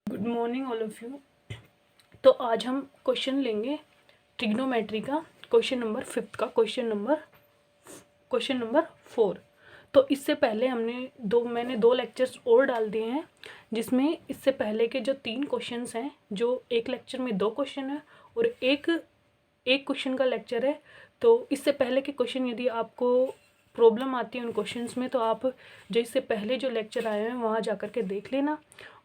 Good morning all of you. तो आज हम क्वेश्चन लेंगे ट्रिग्नोमेट्री का, क्वेश्चन नंबर 5 का, क्वेश्चन नंबर 4। तो इससे पहले मैंने दो लेक्चर्स और डाल दिए हैं, जिसमें इससे पहले के जो 3 क्वेश्चंस हैं, जो एक लेक्चर में 2 क्वेश्चन है और एक क्वेश्चन का लेक्चर है। तो इससे पहले के क्वेश्चन, यदि आपको प्रॉब्लम आती है उन क्वेश्चंस में, तो आप जो इससे पहले जो लेक्चर आए हैं वहाँ जा कर के देख लेना।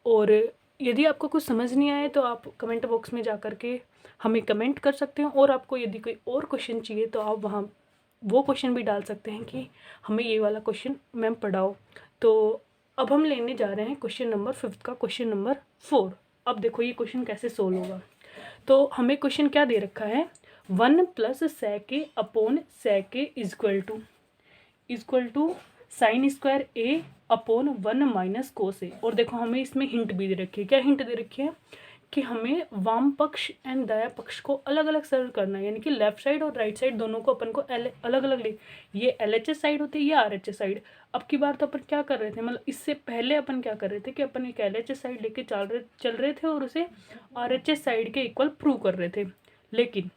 और यदि आपको कुछ समझ नहीं आए तो आप कमेंट बॉक्स में जा कर के हमें कमेंट कर सकते हैं, और आपको यदि कोई और क्वेश्चन चाहिए तो आप वहाँ वो क्वेश्चन भी डाल सकते हैं कि हमें ये वाला क्वेश्चन मैम पढ़ाओ। तो अब हम लेने जा रहे हैं क्वेश्चन नंबर 5 का, क्वेश्चन नंबर 4। अब देखो ये क्वेश्चन कैसे सोल्व होगा। तो हमें क्वेश्चन क्या दे रखा है, 1 + sec a upon sec a equal to sine square a upon 1 - cos a। और देखो हमें इसमें हिंट भी दे रखी है। क्या हिंट दे रखी है कि हमें वाम पक्ष एंड दाया पक्ष को अलग अलग सरल करना है, यानी कि लेफ्ट साइड और राइट साइड दोनों को अपन को अलग अलग ले। ये LHS साइड होती है, ये RHS साइड। अब की बार तो अपन क्या कर रहे थे, मतलब इससे पहले अपन क्या कर रहे थे कि अपन एक LHS साइड लेके चल रहे थे और उसे RHS साइड के इक्वल प्रूव कर रहे थे। लेकिन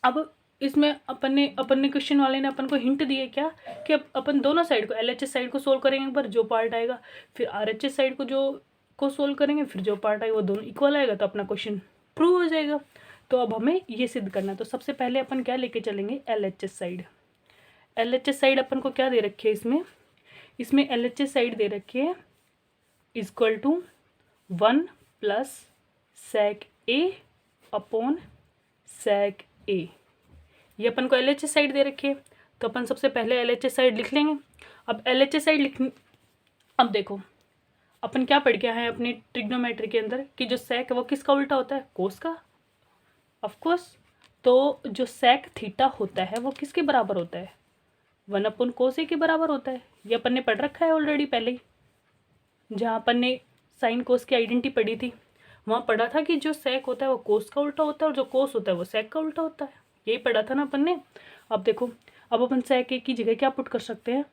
अब इसमें अपन ने क्वेश्चन वाले ने अपन को हिंट दिए क्या कि अब अपन दोनों साइड को, LHS साइड को सोल्व करेंगे एक बार, जो पार्ट आएगा, फिर RHS साइड को सोल्व करेंगे, फिर जो पार्ट आएगा वो दोनों इक्वल आएगा, तो अपना क्वेश्चन प्रूव हो जाएगा। तो अब हमें ये सिद्ध करना है। तो सबसे पहले अपन क्या लेके चलेंगे, LHS साइड अपन को क्या दे रखी है, इसमें LHS साइड दे रखी है equal to 1 + sec a upon sec a। ये अपन को LHS साइड दे रखी है, तो अपन सबसे पहले LHS साइड लिख लेंगे। अब LHS साइड अब देखो अपन क्या पढ़ के आए हैं अपनी ट्रिग्नोमेट्री के अंदर कि जो सेक है वो किसका उल्टा होता है, कोस का, ऑफ कोर्स। तो जो सेक थीटा होता है वो किसके बराबर होता है, 1 / cos a के बराबर होता है। ये अपन ने पढ़ रखा है ऑलरेडी पहले ही, जहाँ अपन ने साइन कोस की आइडेंटिटी पढ़ी थी, वहाँ पढ़ा था कि जो सेक होता है वो कोस का उल्टा होता है और जो कोस होता है वो सेक का उल्टा होता है। यही पढ़ा था ना अपन ने। अब देखो, अब अपन sec a की जगह क्या पुट कर सकते हैं,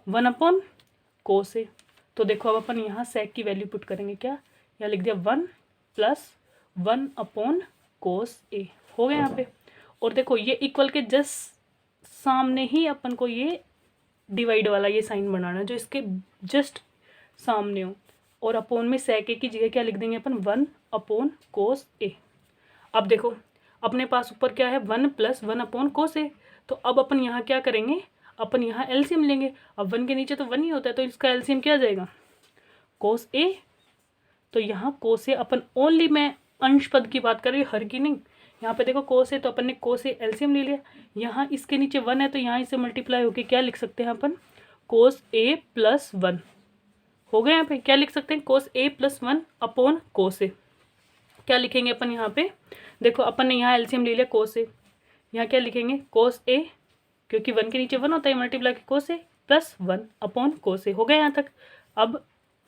1 / cos a। तो देखो अब अपन यहाँ sec की वैल्यू पुट करेंगे, क्या यहाँ लिख दिया 1 + 1 / cos a हो गया यहाँ पे। और देखो ये इक्वल के जस्ट सामने ही अपन को ये डिवाइड वाला ये साइन बनाना, जो इसके जस्ट सामने हो, और अपॉन में sec a की जगह क्या लिख देंगे अपन, 1 / cos a। अब देखो अपने पास ऊपर क्या है, 1 + 1 / cos a। तो अब अपन यहाँ क्या करेंगे, अपन यहाँ एलसीएम लेंगे। अब 1 के नीचे तो 1 ही होता है, तो इसका एलसीएम क्या आ जाएगा, cos a। तो यहाँ cos a अपन ओनली, मैं अंश पद की बात कर रही हूँ, हर की नहीं। यहाँ पे देखो cos a, तो अपन ने cos a एलसीएम ले लिया। यहाँ इसके नीचे 1 है, तो यहाँ इसे मल्टीप्लाई होके क्या लिख सकते हैं अपन, cos a + 1 हो गया। यहाँ पे क्या लिख सकते हैं, cos a + 1 / cos a। क्या लिखेंगे अपन यहाँ पे, देखो अपन ने यहाँ एलसीएम ले लिया cos a, यहाँ क्या लिखेंगे cos a, क्योंकि 1 के नीचे 1 होता है, multiply cos a + 1 / cos a हो गया यहाँ तक। अब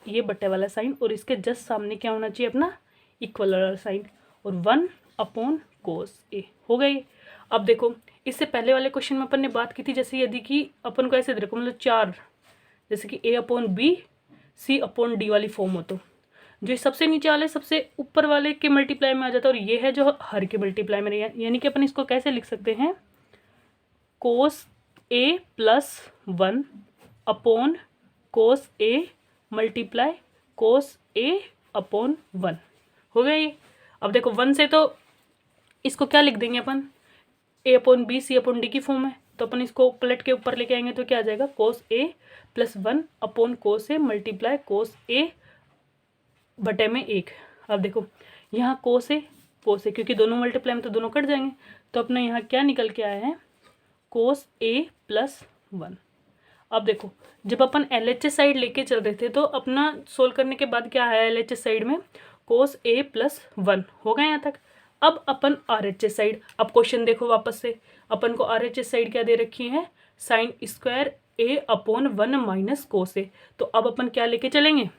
ये बट्टे वाला साइन और इसके जस्ट सामने क्या होना चाहिए, अपना इक्वल वाला साइन, और 1 / cos a हो गई। अब देखो इससे पहले वाले क्वेश्चन में अपन ने बात की थी, जैसे यदि कि अपन को ऐसे देखो, मतलब 4, जैसे कि a/b c/d वाली फॉर्म हो, तो जो सबसे नीचे वाले सबसे ऊपर वाले के मल्टीप्लाई में आ जाता है, और ये है जो हर के मल्टीप्लाई में, यानी कि अपन इसको कैसे लिख सकते हैं, cos a + 1 / cos a × cos a / 1 हो गया ये। अब देखो 1 से तो इसको क्या लिख देंगे अपन, a/b c/d की फॉर्म है, तो अपन इसको पलट के ऊपर लेके आएंगे तो क्या आ जाएगा, cos a + 1 / cos a × cos a बटे में 1। अब देखो यहाँ cos a क्योंकि दोनों मल्टीप्लाई में तो दोनों कट जाएंगे, तो अपना यहाँ क्या निकल के आया है, cos a + 1। अब देखो जब अपन LHS साइड लेके चल रहे थे, तो अपना सोल्व करने के बाद क्या आया LHS साइड में, cos a + 1 हो गया यहाँ तक। अब अपन RHS साइड, अब क्वेश्चन देखो वापस से, अपन को RHS साइड क्या दे रखी है, sine square a / 1 - cos a। तो अब अपन क्या लेके चलेंगे,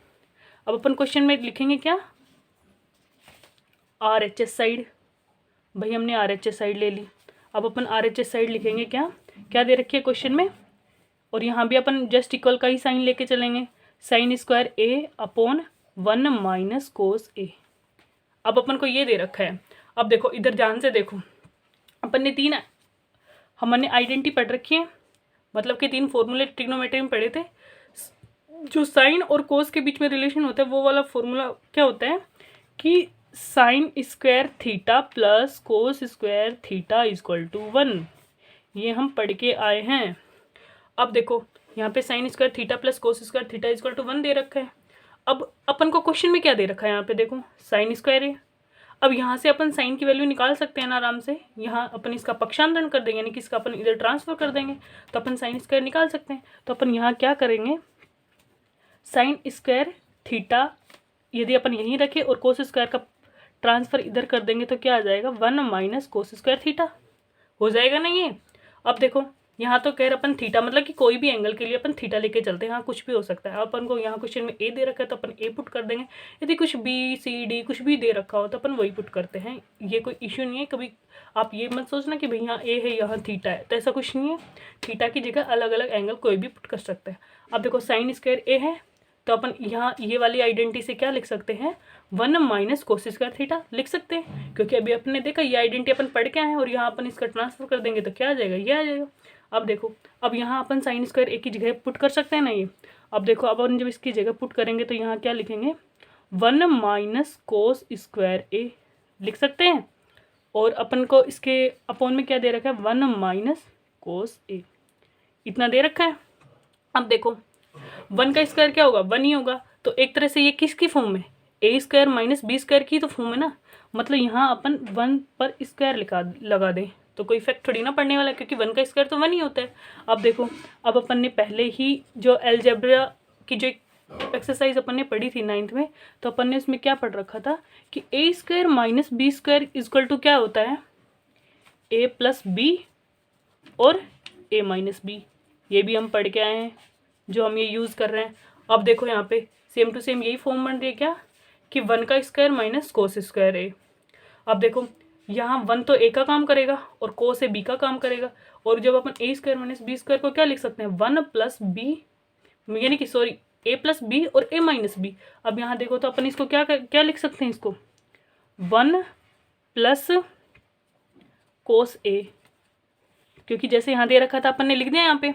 अब अपन क्वेश्चन में लिखेंगे क्या, RHS साइड, भाई हमने RHS साइड ले ली। अब अपन RHS साइड लिखेंगे क्या दे रखी है क्वेश्चन में, और यहाँ भी अपन जस्ट इक्वल का ही साइन लेके चलेंगे, sine square a / 1 minus cos A. अब अपन को ये दे रखा है। अब देखो इधर ध्यान से देखो, अपन ने हमने आइडेंटिटी पढ़ रखी है, मतलब कि 3 फॉर्मूले ट्रिग्नोमेट्री में पढ़े थे। जो साइन और कोस के बीच में रिलेशन होता है वो वाला फॉर्मूला क्या होता है कि sine square theta plus cos square theta equal to 1। ये हम पढ़ के आए हैं। अब देखो यहाँ पे sine square theta plus cos square theta equal to 1 दे रखा है। अब अपन को क्वेश्चन में क्या दे रखा है, यहाँ पे देखो साइन स्क्वायर है। अब यहाँ से अपन साइन की वैल्यू निकाल सकते हैं ना आराम से। यहाँ अपन इसका पक्षांतरण कर देंगे, यानी कि इसका अपन इधर ट्रांसफर कर देंगे, तो अपन साइन स्क्वायर निकाल सकते हैं। तो अपन यहाँ क्या करेंगे, साइन स्क्वायर थीटा यदि अपन यहीं रखें और कोस स्क्वायर का ट्रांसफर इधर कर देंगे तो क्या आ जाएगा, 1 माइनस कोस स्क्वायर थीटा हो जाएगा ना ये। अब देखो यहाँ तो कह रहे अपन थीटा, मतलब कि कोई भी एंगल के लिए अपन थीटा लेके चलते हैं, हाँ कुछ भी हो सकता है। अपन को यहाँ क्वेश्चन में ए दे रखा है तो अपन ए पुट कर देंगे, यदि कुछ बी सी डी कुछ भी दे रखा हो तो अपन वही पुट करते हैं। ये कोई इश्यू नहीं है। कभी आप ये मत सोचना कि भाई यहाँ ए है यहाँ थीटा है, तो ऐसा कुछ नहीं है। थीटा की जगह अलग अलग एंगल कोई भी पुट कर सकते हैं। अब देखो साइन स्क्वायर ए है तो अपन यहाँ ये वाली आइडेंटिटी से क्या लिख सकते हैं, 1 माइनस कोस स्क्वायर थीटा लिख सकते हैं, क्योंकि अभी अपने देखा ये आइडेंटिटी अपन पढ़ के आए हैं और यहाँ अपन इसका ट्रांसफर कर देंगे तो क्या आ जाएगा, ये आ जाएगा। अब देखो अब यहाँ अपन साइन स्क्वायर ए की जगह पुट कर सकते हैं ना ये। अब देखो अब अपन जब इसकी जगह पुट करेंगे तो यहाँ क्या लिखेंगे, 1 माइनस कोस स्क्वायर ए लिख सकते हैं। और अपन को इसके अपोन में क्या दे रखा है, 1 माइनस कोस ए, इतना दे रखा है। अब देखो 1 का स्क्वायर क्या होगा, 1 ही होगा। तो एक तरह से ये किसकी फॉर्म में, ए स्क्वायर माइनस बी स्क्वायर की तो फॉर्म है ना। मतलब यहाँ अपन 1 पर स्क्वायर लगा दें तो कोई इफेक्ट थोड़ी ना पड़ने वाला है, क्योंकि 1 का स्क्वायर तो 1 ही होता है। अब देखो अब अपन ने पहले ही जो अलजेब्रा की जो एक्सरसाइज अपन ने पढ़ी थी 9th में, तो अपन ने इसमें क्या पढ़ रखा था कि A square minus B square equal to क्या होता है, ए प्लस बी और ए माइनस बी। ये भी हम पढ़ के आए हैं जो हम ये यूज़ कर रहे हैं। अब देखो यहाँ पे सेम टू सेम यही फॉर्म बन रही है क्या, कि 1 का स्क्वायर माइनस कोस स्क्वायर ए। अब देखो यहाँ 1 तो ए का काम करेगा और कोस ए बी का काम करेगा। और जब अपन ए स्क्वायर माइनस बी स्क्वायर को क्या लिख सकते हैं, 1 प्लस बी, यानी कि सॉरी ए प्लस बी और ए माइनस बी। अब यहाँ देखो तो अपन इसको क्या लिख सकते हैं, इसको 1 प्लस कोस ए, क्योंकि जैसे यहाँ दे रखा था अपन ने लिख दिया यहाँ पे।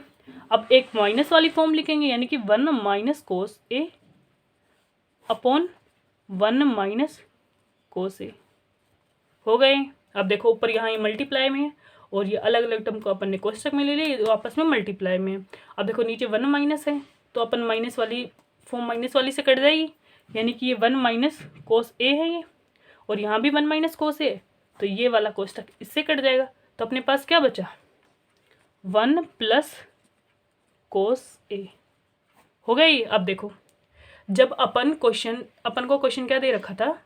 अब एक माइनस वाली फॉर्म लिखेंगे, यानी कि 1 माइनस कोस ए अपॉन 1 माइनस कोस ए हो गए। अब देखो ऊपर यहाँ ये मल्टीप्लाई में है और ये अलग अलग टर्म को अपन ने कोष्टक में ले लिया, ये आपस में मल्टीप्लाई में है। अब देखो नीचे 1 माइनस है तो अपन माइनस वाली फॉर्म माइनस वाली से कट जाएगी, यानी कि ये 1 माइनस कोस ए है ये, और यहाँ भी 1 माइनस कोस ए है, तो ये वाला कोष्टक इससे कट जाएगा। तो अपने पास क्या बचा, 1 प्लस कोस ए हो गई। अब देखो जब अपन को क्वेश्चन क्या दे रखा था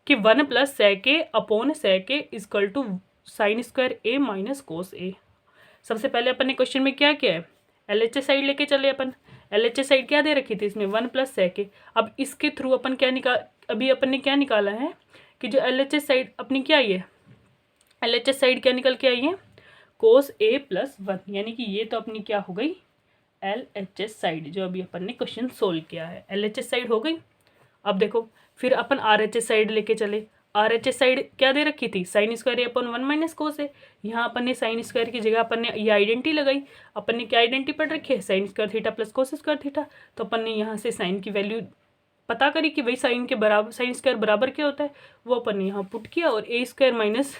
कि 1 plus sec A upon sec A equal to sine square A minus cos A. सबसे पहले अपन ने क्वेश्चन में क्या किया है, LHS साइड लेके चले अपन। LHS साइड क्या दे रखी थी इसमें, 1 प्लस सेक ए। अब इसके थ्रू अपन अभी अपन ने क्या निकाला है कि जो LHS साइड अपनी क्या आई है, LHS साइड क्या निकल के आई है, कोस ए प्लस 1, यानी कि ये तो अपनी क्या हो गई, LHS साइड, जो अभी अपन ने क्वेश्चन सोल्व किया है LHS साइड हो गई। अब देखो फिर अपन RHS साइड लेके चले। RHS साइड क्या दे रखी थी, साइन स्क्वायर अपन 1 माइनस कोस है। यहाँ अपन ने साइन स्क्वायर की जगह अपन ने ये आइडेंटिटी लगाई। अपन ने क्या आइडेंटिटी पढ़ रखी है, sine square theta plus cos square theta. तो अपन ने यहाँ से साइन की वैल्यू पता करी कि भाई साइन स्क्वायर बराबर क्या होता है, वो अपन ने यहाँ पुट किया और ए स्क्वायर माइनस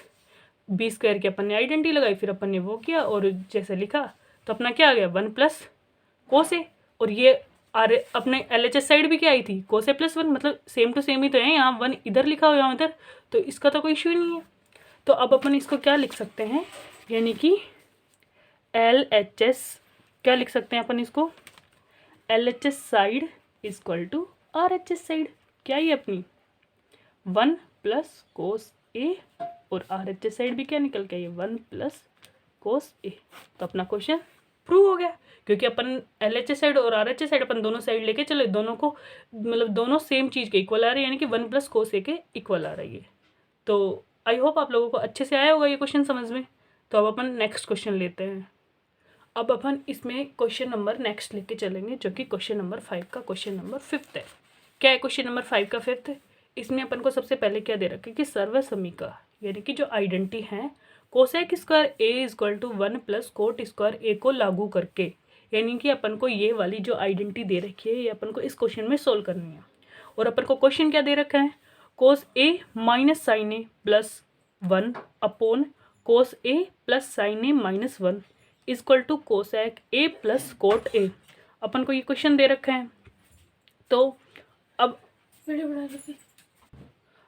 बी स्क्वायर की अपन ने आइडेंटिटी लगाई, फिर अपन ने वो किया और जैसे लिखा तो अपना क्या आ गया, 1 प्लस कोस ए। और ये अपने LHS साइड भी क्या आई थी, कोस ए प्लस 1, मतलब सेम टू सेम ही तो है। यहाँ 1 इधर लिखा हो यहाँ इधर, तो इसका तो कोई इश्यू नहीं है। तो अब अपन इसको क्या लिख सकते हैं, यानी कि LHS क्या लिख सकते हैं अपन इसको, LHS side equal to RHS side. क्या ही अपनी 1 प्लस कोस ए और RHS साइड भी क्या निकल के आई, 1 प्लस कोस ए। तो अपना क्वेश्चन प्रूव हो गया, क्योंकि अपन LHS साइड और RHS साइड अपन दोनों साइड लेके चले, दोनों को मतलब दोनों सेम चीज़ के इक्वल आ रही है, यानी कि 1 प्लस कोस ए के इक्वल आ रही है। तो आई होप आप लोगों को अच्छे से आया होगा ये क्वेश्चन समझ में। तो अब अपन नेक्स्ट क्वेश्चन लेते हैं। अब अपन इसमें क्वेश्चन नंबर नेक्स्ट लेके चलेंगे, जो कि क्वेश्चन नंबर 5 का क्वेश्चन नंबर 5 है। क्या है क्वेश्चन नंबर 5 का फिफ्थ। इसमें अपन को सबसे पहले क्या दे रखा है कि सर्वसमीका यानी कि जो आइडेंटिटी है cosec square A equal to 1 plus cot square A को लागू करके, यानी कि अपन को ये वाली जो आइडेंटिटी दे रखी है ये अपन को इस क्वेश्चन में सोल्व करनी है। और अपन को क्वेश्चन क्या दे रखा है, cos A minus sine A plus 1 upon cos A plus sine A minus 1 equal to cosec A plus cot A. अपन को ये क्वेश्चन दे रखा है। तो अब वीडियो बना लीजिए।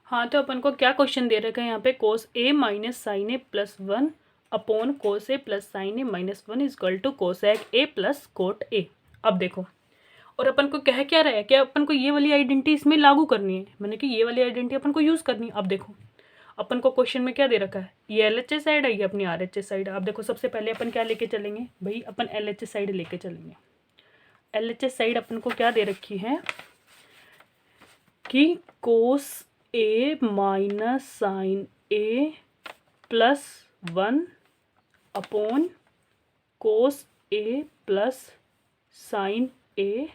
हाँ, तो अपन को क्या क्वेश्चन दे रखा है यहाँ पे, cos A minus sine A plus 1 upon cos A plus sine A minus 1 equal to cosec A plus cot A. अब देखो, और अपन को कह क्या रहा है कि अपन को ये वाली आइडेंटिटी इसमें लागू करनी है, मैंने कि ये वाली आइडेंटिटी अपन को यूज़ करनी है। अब देखो अपन को क्वेश्चन में क्या दे रखा है, ये LHS साइड है, ये अपनी RHS साइड है। अब देखो सबसे पहले अपन क्या लेके चलेंगे भाई, अपन LHS साइड लेके चलेंगे। LHS साइड अपन को क्या दे रखी है कि कोस A minus sine A plus 1 upon cos A plus sine A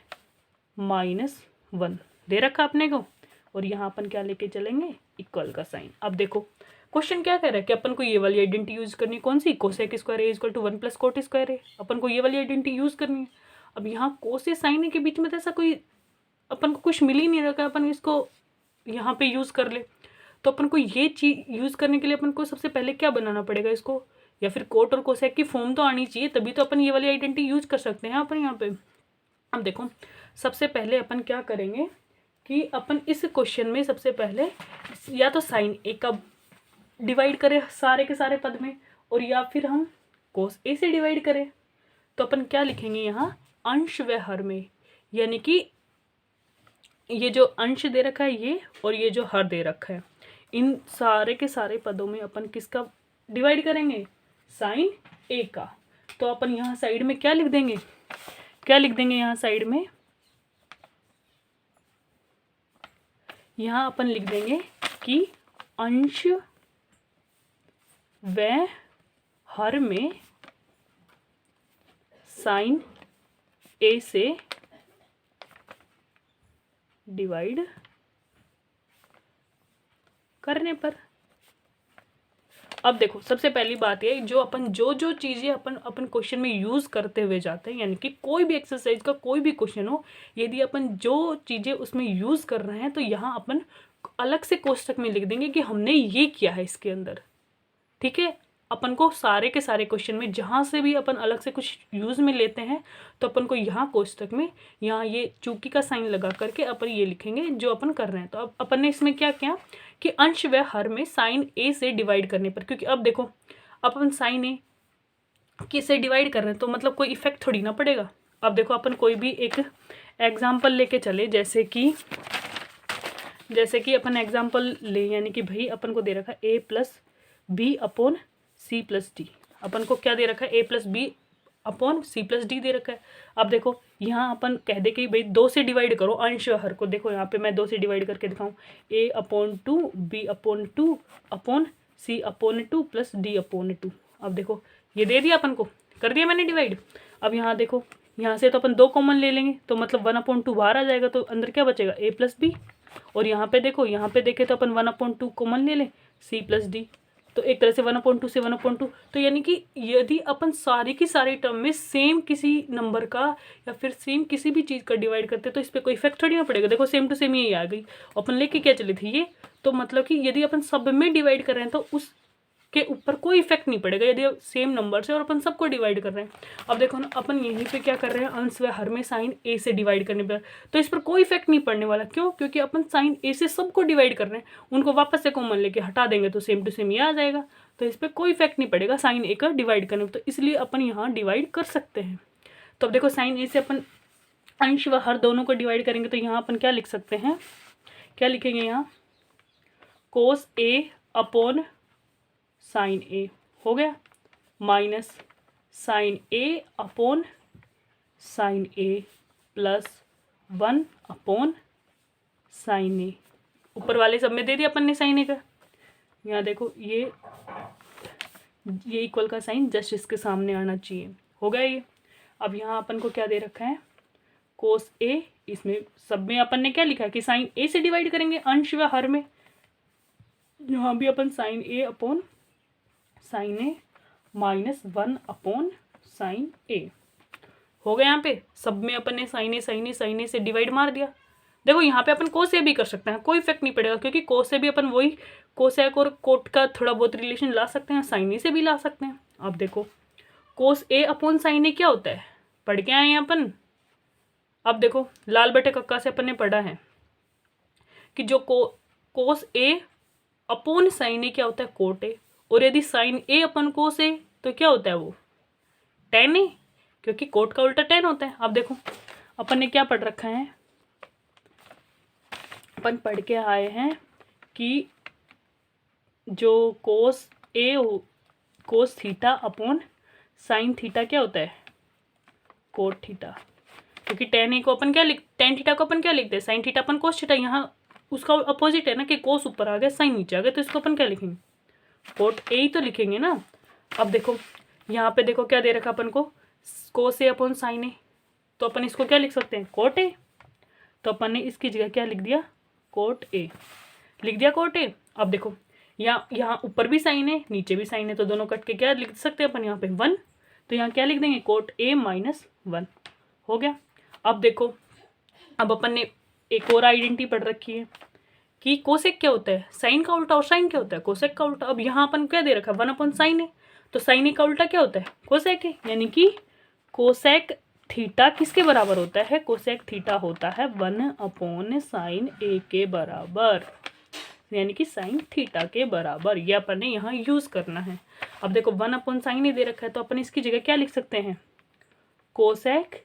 minus 1 दे रखा अपने को, और यहाँ अपन क्या लेके चलेंगे, इक्वल का साइन। अब देखो क्वेश्चन क्या कह रहा है कि अपन को ये वाली आइडेंटिटी यूज करनी है, कौन सी, cosec square A equal to 1 plus cot square A. अपन को ये वाली आइडेंटिटी यूज करनी है। अब यहाँ कोस ए साइन ए के बीच में तो ऐसा कोई अपन को कुछ मिल ही नहीं रखा, अपन इसको यहाँ पे यूज़ कर ले। तो अपन को ये चीज़ यूज़ करने के लिए अपन को सबसे पहले क्या बनाना पड़ेगा इसको, या फिर कोट और कोसेक की फॉर्म तो आनी चाहिए, तभी तो अपन ये वाली आइडेंटिटी यूज़ कर सकते हैं अपन यहाँ पे। अब देखो सबसे पहले अपन क्या करेंगे कि अपन इस क्वेश्चन में सबसे पहले या तो साइन ए का डिवाइड करें सारे के सारे पद में, और या फिर हम कोस ए से डिवाइड करें। तो अपन क्या लिखेंगे यहाँ, अंश व हर में, यानी कि ये जो अंश दे रखा है ये, और ये जो हर दे रखा है, इन सारे के सारे पदों में अपन किसका डिवाइड करेंगे, साइन ए का। तो अपन यहाँ साइड में क्या लिख देंगे, क्या लिख देंगे यहाँ साइड में, यहाँ अपन लिख देंगे कि अंश व हर में साइन ए से डिवाइड करने पर। अब देखो सबसे पहली बात ये, जो अपन जो चीज़ें अपन क्वेश्चन में यूज़ करते हुए जाते हैं, यानी कि कोई भी एक्सरसाइज का कोई भी क्वेश्चन हो, यदि अपन जो चीज़ें उसमें यूज़ कर रहे हैं तो यहाँ अपन अलग से कोष्टक में लिख देंगे कि हमने ये किया है इसके अंदर। ठीक है, अपन को सारे के सारे क्वेश्चन में जहाँ से भी अपन अलग से कुछ यूज़ में लेते हैं तो अपन को यहाँ कोष्टक में यहाँ ये चूकी का साइन लगा करके अपन ये लिखेंगे जो अपन कर रहे हैं। तो अब अपन ने इसमें क्या किया कि अंश व हर में साइन ए से डिवाइड करने पर, क्योंकि अब देखो अपन साइन ए किसे डिवाइड कर रहे हैं तो मतलब कोई इफेक्ट थोड़ी ना पड़ेगा। अब देखो अपन कोई भी एक एग्जाम्पल लेके चले, जैसे कि अपन एग्जाम्पल ले, यानी कि भाई अपन को दे रखा है A plus B upon C plus D. अपन को क्या दे रखा है, A plus B upon C plus D दे रखा है। अब देखो यहाँ अपन कह दे कि भाई 2 से डिवाइड करो अंश हर को। देखो यहाँ पे मैं 2 से डिवाइड करके दिखाऊँ, ए अपॉन 2 बी अपॉन 2 अपॉन सी अपॉन 2 प्लस डी अपॉन 2। अब देखो ये दे दिया, अपन को कर दिया मैंने डिवाइड। अब यहाँ देखो यहाँ से तो अपन 2 कॉमन ले लेंगे तो मतलब 1/2 बाहर आ जाएगा, तो अंदर क्या बचेगा, ए प्लस बी। और यहाँ पे देखो, यहाँ पे देखे तो अपन 1/2 कॉमन ले लें, सी प्लस डी। तो एक तरह से 1/2 से 1/2। तो यानी कि यदि अपन सारी की सारी टर्म में सेम किसी नंबर का या फिर सेम किसी भी चीज़ का डिवाइड करते तो इस पर कोई इफेक्ट थोड़ी ना पड़ेगा। देखो सेम टू सेम यही आ गई, अपन लेके क्या चली थी ये, तो मतलब कि यदि अपन सब में डिवाइड कर रहे हैं तो उसके ऊपर कोई इफेक्ट नहीं पड़ेगा यदि सेम नंबर से और अपन सबको डिवाइड कर रहे हैं। अब देखो ना अपन यहीं पे क्या कर रहे हैं, अंश व हर में साइन ए से डिवाइड करने पर, तो इस पर कोई इफेक्ट नहीं पड़ने वाला। क्यों, क्योंकि अपन साइन ए से सबको डिवाइड कर रहे हैं, उनको वापस से कॉमन लेके हटा देंगे तो सेम टू सेम ये आ जाएगा, तो इस पर कोई इफेक्ट नहीं पड़ेगा साइन ए का डिवाइड करने में। तो इसलिए अपन यहाँ डिवाइड कर सकते हैं। तो अब देखो साइन ए से अपन अंश व हर दोनों को डिवाइड करेंगे तो यहाँ अपन क्या लिख सकते हैं, क्या लिखेंगे यहाँ, कोस ए अपॉन साइन ए हो गया, minus sine A upon sine A plus 1 upon sine ए। ऊपर वाले सब में दे दिया अपन ने साइन ए का। यहाँ देखो ये इक्वल का साइन जस्ट इसके सामने आना चाहिए, हो गया ये। अब यहाँ अपन को क्या दे रखा है, कोस ए, इसमें सब में अपन ने क्या लिखा है कि साइन ए से डिवाइड करेंगे अंश व हर में, यहाँ भी अपन sign A upon sine A minus 1 upon sine ए हो गया। यहाँ पे सब में अपन ने साइन ए से डिवाइड मार दिया। देखो यहाँ पे अपन कोस ए भी कर सकते हैं, कोई इफेक्ट नहीं पड़ेगा, क्योंकि कोस से भी अपन वही कोसेक और कोट का थोड़ा बहुत रिलेशन ला सकते हैं, साइन ए से भी ला सकते हैं। अब देखो कोस ए अपॉन साइन ए क्या होता है, पढ़ के आए हैं अपन। अब देखो लाल बटे कक्का से अपन ने पढ़ा है कि जो कोस ए अपॉन साइन ए क्या होता है, कोट ए, और यदि साइन ए अपन कोस ए तो क्या होता है वो टेन ए, क्योंकि कोट का उल्टा टेन होता है। अब देखो अपन ने क्या पढ़ रखा है, अपन पढ़ के आए हैं कि जो cos A cos theta upon sine theta क्या होता है, कोट थीटा, क्योंकि टेन ए को अपन क्या टेन थीटा को अपन क्या लिखते हैं, साइन थीटा अपन कोस थीटा, यहाँ उसका अपोजिट है ना कि कोस ऊपर आ गया साइन नीचे आ गया, तो इसको अपन क्या लिखेंगे, कोट ए ही तो लिखेंगे ना। अब देखो यहाँ पे देखो क्या दे रखा अपन को, कोस ए अपॉन साइन ए, तो अपन इसको क्या लिख सकते हैं, कोट ए, तो अपन ने इसकी जगह क्या लिख दिया, कोट ए लिख दिया, कोट ए। अब देखो यहाँ ऊपर भी साइन है नीचे भी साइन है, तो दोनों कट के क्या लिख सकते हैं अपन यहाँ पे 1, तो यहाँ क्या लिख देंगे, कोट ए माइनस 1 हो गया। अब देखो अब अपन ने एक और आइडेंटिटी पढ़ रखी है कि कोसेक क्या होता है, साइन का उल्टा, और साइन क्या होता है, कोसेक का उल्टा। अब यहाँ अपन क्या दे रखा है, 1 अपॉन साइन है, तो साइन ए का उल्टा क्या होता है, कोसेक है, यानी कि कोसेक थीटा किसके बराबर होता है, कोसेक थीटा होता है 1 अपॉन साइन ए के बराबर, यानी कि साइन थीटा के बराबर। ये अपन ने यहाँ यूज करना है। अब देखो 1 अपॉन साइन ए दे रखा है, तो अपन इसकी जगह क्या लिख सकते हैं, कोसेक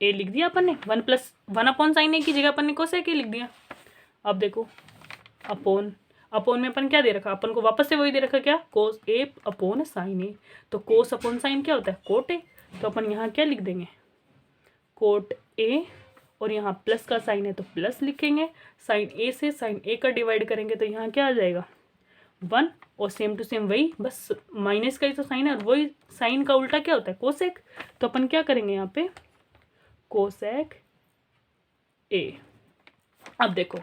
ए लिख दिया अपन ने, 1 अपॉन साइन ए की जगह अपन ने कोसेक ए लिख दिया। अब देखो अपॉन में अपन क्या दे रखा, अपन को वापस से वही दे रखा क्या, कोस ए अपॉन साइन ए, तो कोस अपॉन साइन क्या होता है, कोट ए, तो अपन यहाँ क्या लिख देंगे, कोट ए, और यहाँ प्लस का साइन है तो प्लस लिखेंगे, साइन ए से साइन ए का डिवाइड करेंगे तो यहाँ क्या आ जाएगा 1, और सेम टू सेम वही, बस माइनस का ही तो साइन है, और वही साइन का उल्टा क्या होता है, कोसेक, तो अपन क्या करेंगे यहाँ पे कोसेक ए। अब देखो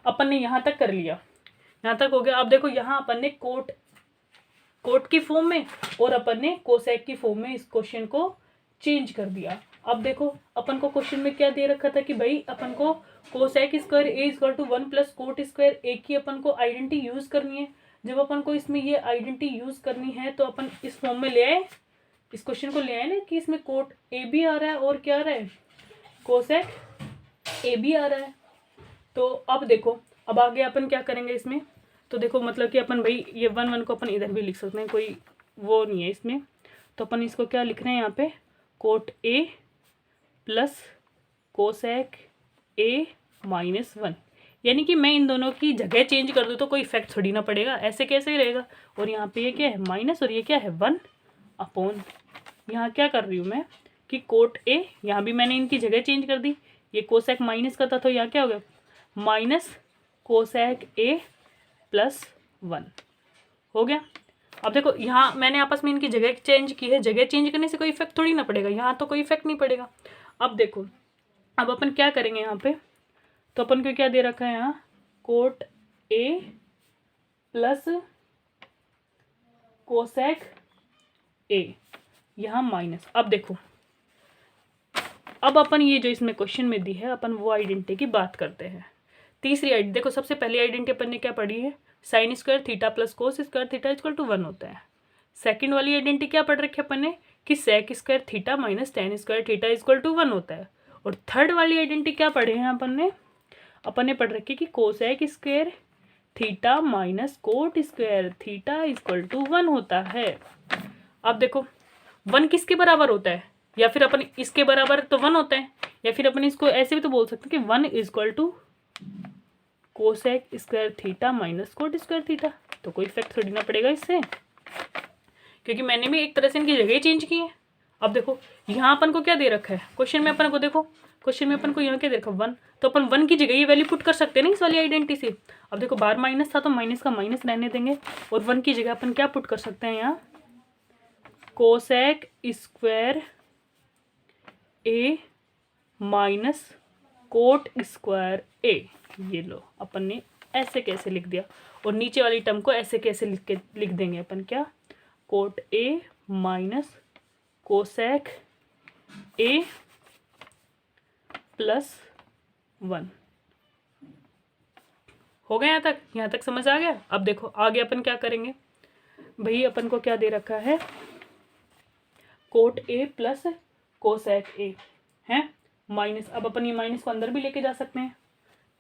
अपन ने यहाँ तक कर लिया, यहाँ तक हो गया। अब देखो यहाँ अपन ने कोट की फॉर्म में और अपन ने कोसेक की फॉर्म में इस क्वेश्चन को चेंज कर दिया। अब देखो अपन को क्वेश्चन में क्या दे रखा था कि भाई अपन को cosec square A equal to 1 plus cot square A की अपन को आइडेंटिटी यूज करनी है। जब अपन को इसमें ये आइडेंटिटी यूज करनी है तो अपन इस फॉर्म में ले आए, इस क्वेश्चन को ले आए ना कि इसमें कोट ए भी आ रहा है और क्या आ रहा है, कोसेक ए भी आ रहा है। तो अब देखो अब आगे अपन क्या करेंगे इसमें, तो देखो मतलब कि अपन भाई ये 1 को अपन इधर भी लिख सकते हैं, कोई वो नहीं है इसमें, तो अपन इसको क्या लिख रहे हैं यहाँ पे, coat A plus cosec A minus 1, यानी कि मैं इन दोनों की जगह चेंज कर दूँ तो कोई इफेक्ट थोड़ी ना पड़ेगा, ऐसे कैसे ही रहेगा। और यहाँ पे ये क्या है माइनस, और ये क्या है 1 अपॉन, यहाँ क्या कर रही हूँ मैं कि कोट ए, यहाँ भी मैंने इनकी जगह चेंज कर दी, ये कोसेक माइनस का था तो यहाँ क्या हो गया माइनस कोसेक ए प्लस 1 हो गया। अब देखो यहाँ मैंने आपस में इनकी जगह चेंज की है, जगह चेंज करने से कोई इफेक्ट थोड़ी ना पड़ेगा, यहाँ तो कोई इफेक्ट नहीं पड़ेगा। अब देखो अब अपन क्या करेंगे यहाँ पे, तो अपन को क्या दे रखा है यहाँ, कोट ए प्लस कोसेक ए, यहाँ माइनस। अब देखो अब अपन ये जो इसमें क्वेश्चन में दी है अपन वो आइडेंटिटी की बात करते हैं। तीसरी आइडेंटिटी देखो, सबसे पहली आइडेंटिटी अपन ने क्या पढ़ी है, sine square theta plus cos square theta equal to 1 होता है। सेकंड वाली आइडेंटिटी क्या पढ़ रखी है अपन ने कि sec square theta minus tan square theta equal to 1 होता है। और थर्ड वाली आइडेंटिटी क्या पढ़े हैं अपन ने पढ़ रखी कि cosec square theta minus cot square theta equal to 1 होता है। अब देखो 1 किसके बराबर होता है, या फिर अपन इसके बराबर तो 1 होता है, या फिर अपन इसको ऐसे भी तो बोल सकते हैं कि 1 equal to cosec square theta minus cot square theta, तो कोई इफेक्ट थोड़ी ना पड़ेगा इससे, क्योंकि मैंने भी एक तरह से इनकी जगह चेंज की है। अब देखो यहाँ अपन को क्या दे रखा है क्वेश्चन में, अपन को देखो क्वेश्चन में अपन को यहाँ क्या दे रखा 1, तो अपन 1 की जगह ये वैल्यू पुट कर सकते हैं ना इस वाली आइडेंटिटी से। अब देखो बाहर माइनस था तो माइनस का माइनस रहने देंगे, और 1 की जगह अपन क्या पुट कर सकते हैं यहाँ, cosec square A minus cot square ए। ये लो अपन ने ऐसे कैसे लिख दिया, और नीचे वाली टर्म को ऐसे कैसे लिख देंगे अपन, क्या, cot A minus cosec A plus 1। हो गया यहाँ तक समझ आ गया। अब देखो आगे अपन क्या करेंगे भाई, अपन को क्या दे रखा है, कोट ए प्लस कोसेक ए है माइनस, अब अपन ये माइनस को अंदर भी लेके जा सकते हैं।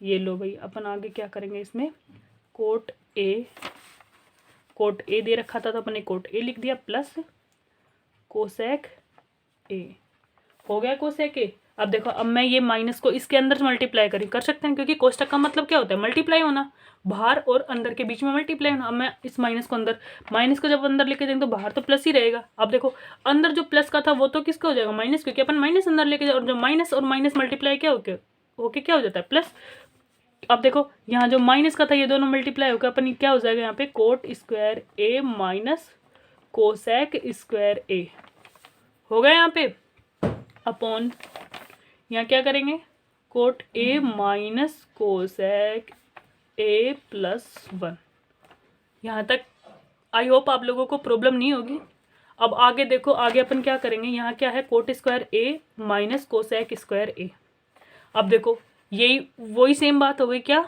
ये लो भाई, अपन आगे क्या करेंगे इसमें, कोट ए दे रखा था तो अपन ने कोट ए लिख दिया प्लस कोसेक ए। हो गया कोसेक ए। अब देखो, अब मैं ये माइनस को इसके अंदर मल्टीप्लाई कर सकते हैं, क्योंकि कोष्टक का मतलब क्या होता है, मल्टीप्लाई होना, बाहर और अंदर के बीच में मल्टीप्लाई होना। अब मैं इस माइनस को जब अंदर लेके जाएंगे तो बाहर तो प्लस ही रहेगा। अब देखो अंदर जो प्लस का था वो तो किसका हो जाएगा, माइनस, क्योंकि अपन माइनस अंदर लेके जाए, और जो माइनस और माइनस मल्टीप्लाई क्या होके क्या हो जाता है, प्लस। अब देखो यहाँ जो माइनस का था ये दोनों मल्टीप्लाई होकर अपन क्या हो जाएगा, यहाँ पे coat square A minus cosec square ए हो गया यहाँ पे, अपॉन यहाँ क्या करेंगे, cot A minus cosec A plus 1। यहाँ तक आई होप आप लोगों को प्रॉब्लम नहीं होगी। अब आगे देखो, आगे अपन क्या करेंगे, यहाँ क्या है, coat square A minus cosec square ए। अब देखो यही वही सेम बात हो गई क्या,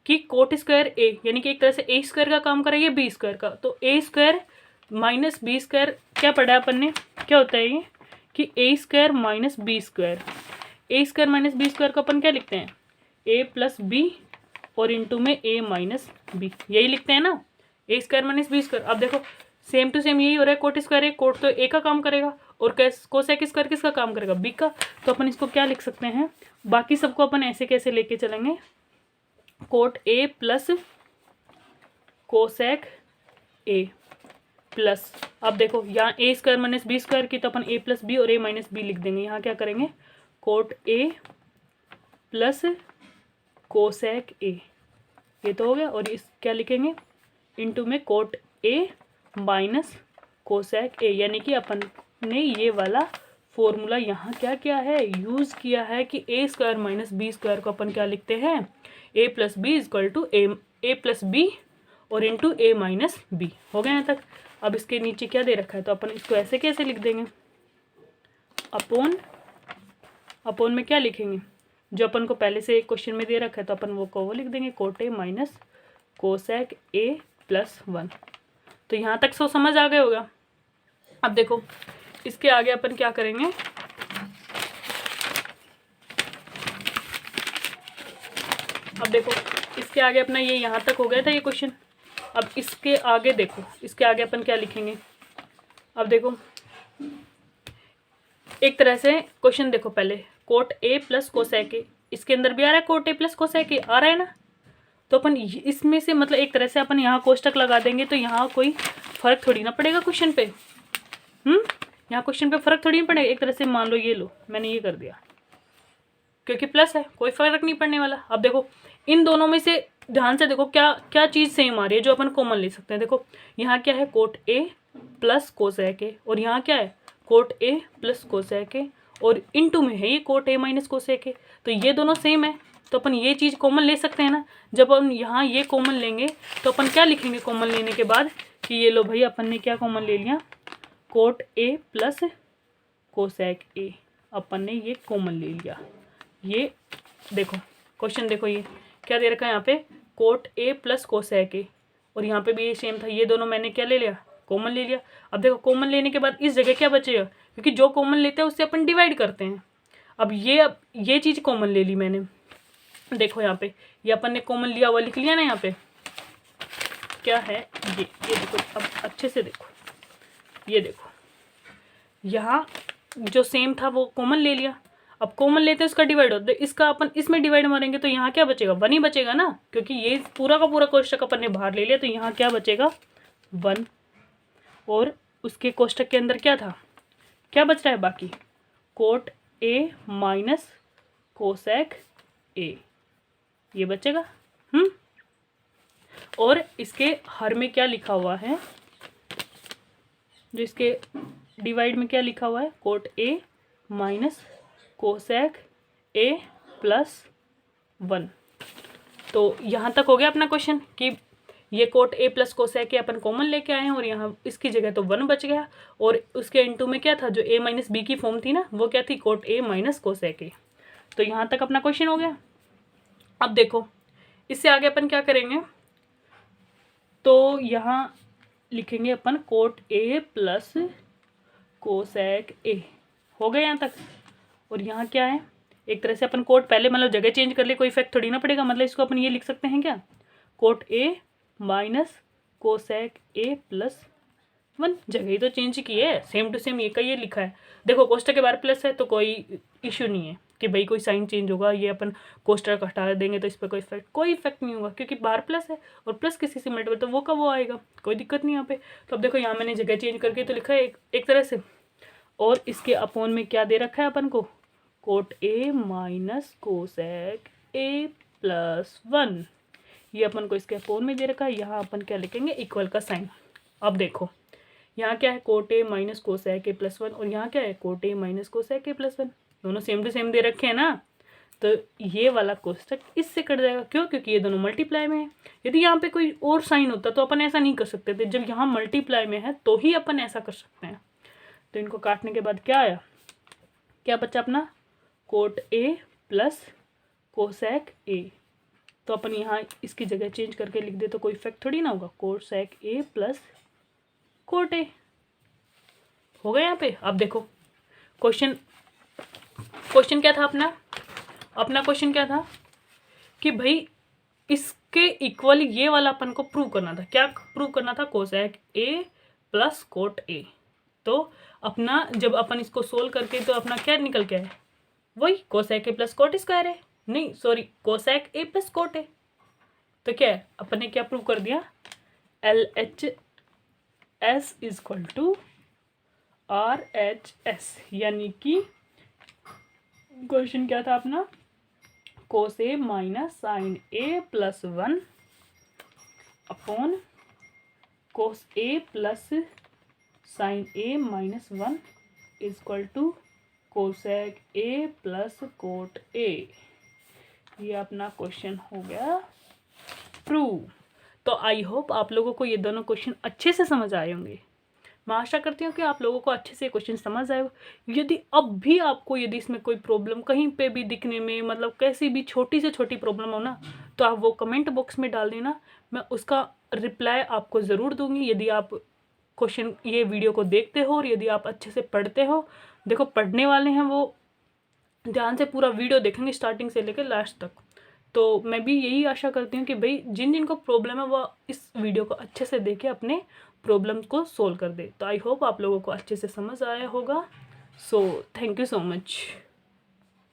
कि कोट स्क्वायर ए यानी कि एक तरह से ए स्क्वायर का काम करेंगे बी स्क्वायर का, तो ए स्क्वायर माइनस बी स्क्वायर क्या पढ़ा है अपन ने, क्या होता है ये, कि A square minus B square. A square minus B square को अपन क्या लिखते हैं, ए प्लस बी और इंटू में ए माइनस बी, यही लिखते हैं ना, ए स्क्वायर माइनस बी स्क्वायर। अब देखो सेम टू सेम यही हो रहा है, कोट स्क्वायर ए, कोट तो ए का काम करेगा और कोसेक स्क्वायर किसका काम करेगा, बी का। तो अपन इसको क्या लिख सकते हैं, बाकी सबको अपन ऐसे कैसे लेके चलेंगे, coat A plus cosec A plus, अब देखो यहाँ ए स्क्वायर माइनस बी स्क्वायर की तो अपन ए प्लस बी और ए माइनस बी लिख देंगे। यहाँ क्या करेंगे, कोट ए प्लस कोसेक ए, ये तो हो गया, और इस क्या लिखेंगे, इनटू में कोट ए माइनस कोसेक ए, यानी कि अपन ने ये वाला फॉर्मूला यहाँ क्या किया है, यूज़ किया है कि A square minus B square को अपन क्या लिखते हैं, A plus B equal to A plus B और इंटू ए माइनस बी। हो गया यहाँ तक। अब इसके नीचे क्या दे रखा है, तो अपन इसको ऐसे कैसे लिख देंगे, अपॉन में क्या लिखेंगे, जो अपन को पहले से क्वेश्चन में दे रखा है तो अपन वो लिख देंगे, cot A minus cosec A plus 1। तो यहाँ तक सो समझ आ गया होगा। अब देखो इसके आगे अपन क्या करेंगे, अब देखो इसके आगे अपना ये यहाँ तक हो गया था ये क्वेश्चन। अब इसके आगे देखो, इसके आगे अपन क्या लिखेंगे, अब देखो एक तरह से क्वेश्चन देखो, पहले cot A plus cosec A, इसके अंदर भी आ रहा है cot A plus cosec A, आ रहा है ना, तो अपन इसमें से मतलब एक तरह से अपन यहाँ कोष्टक लगा देंगे तो यहाँ कोई फर्क थोड़ी ना पड़ेगा क्वेश्चन पे, यहाँ क्वेश्चन पे फर्क थोड़ी ना पड़ेगा। एक तरह से मान लो ये लो मैंने ये कर दिया, क्योंकि प्लस है, कोई फर्क नहीं पड़ने वाला। अब देखो इन दोनों में से ध्यान से देखो क्या क्या चीज़ सेम आ रही है जो अपन कॉमन ले सकते हैं। देखो यहाँ क्या है, कोट ए प्लस कोसेक ए, और यहाँ क्या है, कोट ए प्लस कोसेक ए, और इनटू में है ये कोट ए माइनस कोसेक ए, तो ये दोनों सेम है, तो अपन ये चीज़ कॉमन ले सकते हैं ना। जब अपन यहाँ ये कॉमन लेंगे तो अपन क्या लिखेंगे कॉमन लेने के बाद, कि ये लो भाई अपन ने क्या कॉमन ले लिया, cot A plus cosec A, अपन ने ये कॉमन ले लिया। ये देखो क्वेश्चन देखो ये क्या दे रखा है यहाँ पे, कोट ए प्लस कोसेक ए, और यहाँ पे भी ये सेम था, ये दोनों मैंने क्या ले लिया, कॉमन ले लिया। अब देखो कॉमन लेने के बाद इस जगह क्या बचेगा, क्योंकि जो कॉमन लेते हैं उससे अपन डिवाइड करते हैं। अब ये चीज़ कॉमन ले ली मैंने, देखो यहाँ पे ये अपन ने कॉमन लिया हुआ लिख लिया ना, यहाँ पे क्या है ये देखो, अब अच्छे से देखो, ये देखो यहाँ जो सेम था वो कॉमन ले लिया। अब कॉमन लेते हैं उसका डिवाइड होता है, इसका अपन इसमें डिवाइड मारेंगे तो यहाँ क्या बचेगा, 1 ही बचेगा ना, क्योंकि ये पूरा का पूरा कोष्टक अपन ने बाहर ले लिया, तो यहाँ क्या बचेगा 1, और उसके कोष्टक के अंदर क्या था, क्या बच रहा है बाकी, कोट ए माइनस कोसेक ए, ये बचेगा। और इसके हर में क्या लिखा हुआ है, जो इसके डिवाइड में क्या लिखा हुआ है, cot A minus cosec A plus 1। तो यहाँ तक हो गया अपना क्वेश्चन कि ये coat A plus cosec A upon common लेके आए हैं और यहाँ इसकी जगह तो 1 बच गया, और उसके इनटू में क्या था, जो ए माइनस बी की फॉर्म थी ना, वो क्या थी, कोट ए माइनस कोसेक ए। तो यहाँ तक अपना क्वेश्चन हो गया। अब देखो इससे आगे अपन क्या करेंगे, तो यहाँ लिखेंगे अपन cot A plus cosec A. हो गया यहाँ तक। और यहाँ क्या है, एक तरह से अपन कोट पहले मतलब जगह चेंज कर ले, कोई इफेक्ट थोड़ी ना पड़ेगा, मतलब इसको अपन ये लिख सकते हैं क्या, cot A minus cosec A plus 1। जगह ही तो चेंज की है, सेम टू सेम ये का ये लिखा है। देखो कोष्टक के बाहर प्लस है तो कोई इशू नहीं है कि भाई कोई साइन चेंज होगा, ये अपन कोष्टक का हटा देंगे तो इस पर कोई इफेक्ट नहीं होगा, क्योंकि बाहर प्लस है और प्लस किसी से मल्टीपल तो वो का वो आएगा, कोई दिक्कत नहीं यहाँ पे। तो अब देखो यहाँ मैंने जगह चेंज करके तो लिखा है एक तरह से, और इसके अपोन में क्या दे रखा है अपन को, cot A minus cosec A plus 1। ये अपन को इसके अपोन में दे रखा है। यहाँ अपन क्या लिखेंगे, इक्वल का साइन। अब देखो यहाँ क्या है, cot A minus cosec A plus 1, और यहाँ क्या है, cot A minus cosec A plus 1। दोनों सेम टू सेम दे रखे हैं ना, तो ये वाला कोष्टक इससे कट जाएगा। क्यों, क्योंकि ये दोनों मल्टीप्लाई में है। यदि यहाँ पे कोई और साइन होता तो अपन ऐसा नहीं कर सकते थे, जब यहाँ मल्टीप्लाई में है तो ही अपन ऐसा कर सकते हैं। तो इनको काटने के बाद क्या आया, क्या बचा अपना, कोट ए प्लस कोसेक ए। तो अपन यहाँ इसकी जगह चेंज करके लिख दे तो कोई इफेक्ट थोड़ी ना होगा, कोसेक ए प्लस कोट ए। हो गया यहाँ पे। अब देखो क्वेश्चन क्या था अपना क्वेश्चन क्या था कि भाई इसके इक्वल ये वाला अपन को प्रूव करना था। क्या प्रूव करना था, कोसेक ए प्लस कोट ए। तो अपना जब अपन इसको सोल्व करके तो अपना क्या निकल के आया, वही cosec A plus cot square है, नहीं sorry cosec A plus cot ए। तो क्या है, अपन ने क्या प्रूव कर दिया, LHS is equal to RHS, यानी कि क्वेश्चन क्या था अपना, cos A minus sine A plus 1 upon cos A plus sine A minus 1 is equal to cosec A plus cot A. ये अपना क्वेश्चन हो गया प्रूव। तो आई होप आप लोगों को ये दोनों क्वेश्चन अच्छे से समझ आए होंगे। मैं आशा करती हूँ कि आप लोगों को अच्छे से क्वेश्चन समझ आए। यदि अब भी आपको यदि इसमें कोई प्रॉब्लम कहीं पे भी दिखने में, मतलब कैसी भी छोटी से छोटी प्रॉब्लम हो ना, तो आप वो कमेंट बॉक्स में डाल देना, मैं उसका रिप्लाई आपको ज़रूर दूंगी। यदि आप क्वेश्चन ये वीडियो को देखते हो और यदि आप अच्छे से पढ़ते हो, देखो पढ़ने वाले हैं वो ध्यान से पूरा वीडियो देखेंगे स्टार्टिंग से लेकर लास्ट तक। तो मैं भी यही आशा करती हूँ कि भाई जिन को प्रॉब्लम है वो इस वीडियो को अच्छे से देखे, अपने प्रॉब्लम को सोल्व कर दे। तो आई होप आप लोगों को अच्छे से समझ आया होगा। So thank you so much.